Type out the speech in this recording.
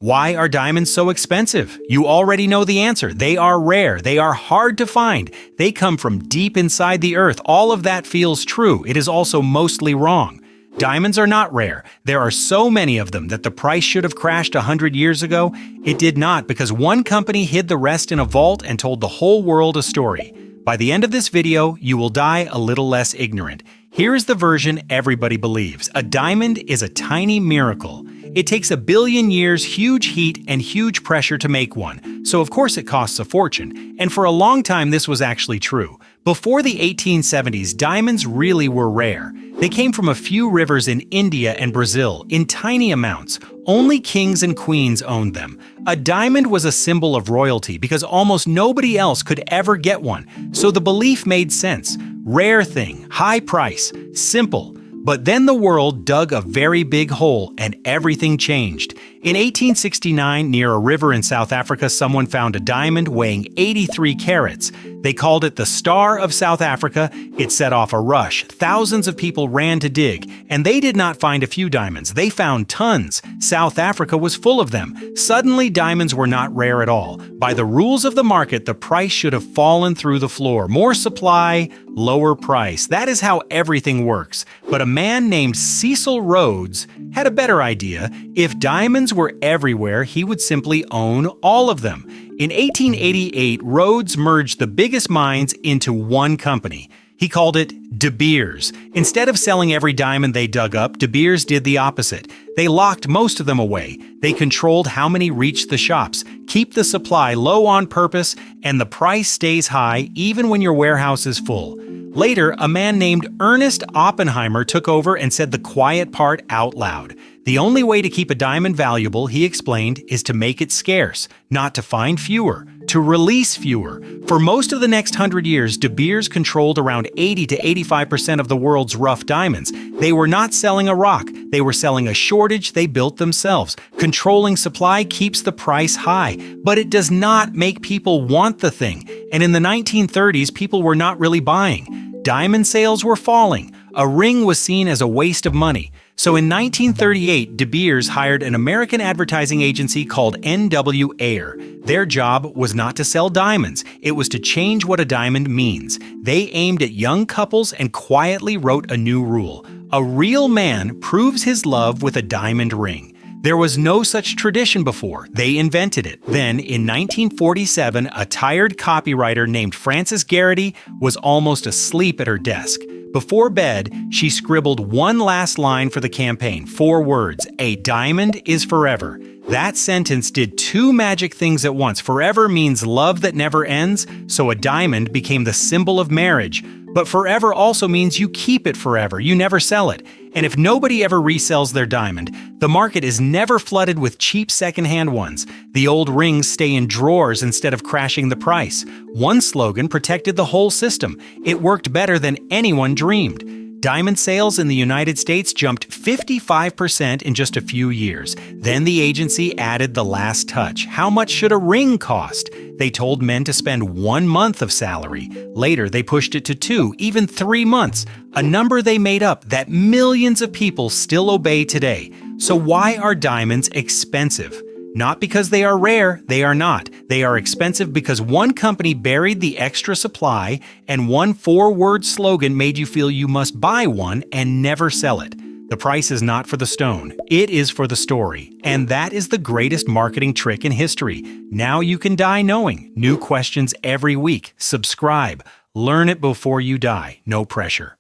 Why are diamonds so expensive? You already know the answer. They are rare. They are hard to find. They come from deep inside the earth. All of that feels true. It is also mostly wrong. Diamonds are not rare. There are so many of them that the price should have crashed 100 years ago. It did not, because one company hid the rest in a vault and told the whole world a story. By the end of this video, you will die a little less ignorant. Here is the version everybody believes. A diamond is a tiny miracle. It takes 1 billion years, huge heat, and huge pressure to make one, so of course it costs a fortune. And for a long time this was actually true. Before the 1870s, diamonds really were rare. They came from a few rivers in India and Brazil, in tiny amounts. Only kings and queens owned them. A diamond was a symbol of royalty because almost nobody else could ever get one, so the belief made sense. Rare thing, high price, simple. But then the world dug a very big hole and everything changed. In 1869, near a river in South Africa, someone found a diamond weighing 83 carats. They called it the Star of South Africa. It set off a rush. Thousands of people ran to dig, and they did not find a few diamonds. They found tons. South Africa was full of them. Suddenly, diamonds were not rare at all. By the rules of the market, the price should have fallen through the floor. More supply, lower price. That is how everything works. But a man named Cecil Rhodes had a better idea. If diamonds were everywhere, he would simply own all of them. In 1888, Rhodes merged the biggest mines into one company. He called it De Beers. Instead of selling every diamond they dug up, De Beers did the opposite. They locked most of them away. They controlled how many reached the shops, keep the supply low on purpose, and the price stays high even when your warehouse is full. Later, a man named Ernest Oppenheimer took over and said the quiet part out loud. The only way to keep a diamond valuable, he explained, is to make it scarce, not to find fewer, to release fewer. For most of the next 100 years, De Beers controlled around 80 to 85% of the world's rough diamonds. They were not selling a rock, they were selling a shortage they built themselves. Controlling supply keeps the price high, but it does not make people want the thing. And in the 1930s, people were not really buying. Diamond sales were falling. A ring was seen as a waste of money. So in 1938, De Beers hired an American advertising agency called N.W. Ayer. Their job was not to sell diamonds, it was to change what a diamond means. They aimed at young couples and quietly wrote a new rule. A real man proves his love with a diamond ring. There was no such tradition before. They invented it. Then, in 1947, a tired copywriter named Frances Garrity was almost asleep at her desk. Before bed, she scribbled one last line for the campaign, 4 words, "A diamond is forever." That sentence did 2 magic things at once. Forever means love that never ends, so a diamond became the symbol of marriage. But forever also means you keep it forever, you never sell it. And if nobody ever resells their diamond, the market is never flooded with cheap secondhand ones. The old rings stay in drawers instead of crashing the price. One slogan protected the whole system. It worked better than anyone dreamed. Diamond sales in the United States jumped 55% in just a few years. Then the agency added the last touch. How much should a ring cost? They told men to spend 1 month of salary. Later, they pushed it to 2, even 3 months, a number they made up that millions of people still obey today. So why are diamonds expensive? Not because they are rare, they are not. They are expensive because one company buried the extra supply and one 4-word slogan made you feel you must buy one and never sell it. The price is not for the stone, it is for the story. And that is the greatest marketing trick in history. Now you can die knowing. New questions every week. Subscribe. Learn it before you die. No pressure.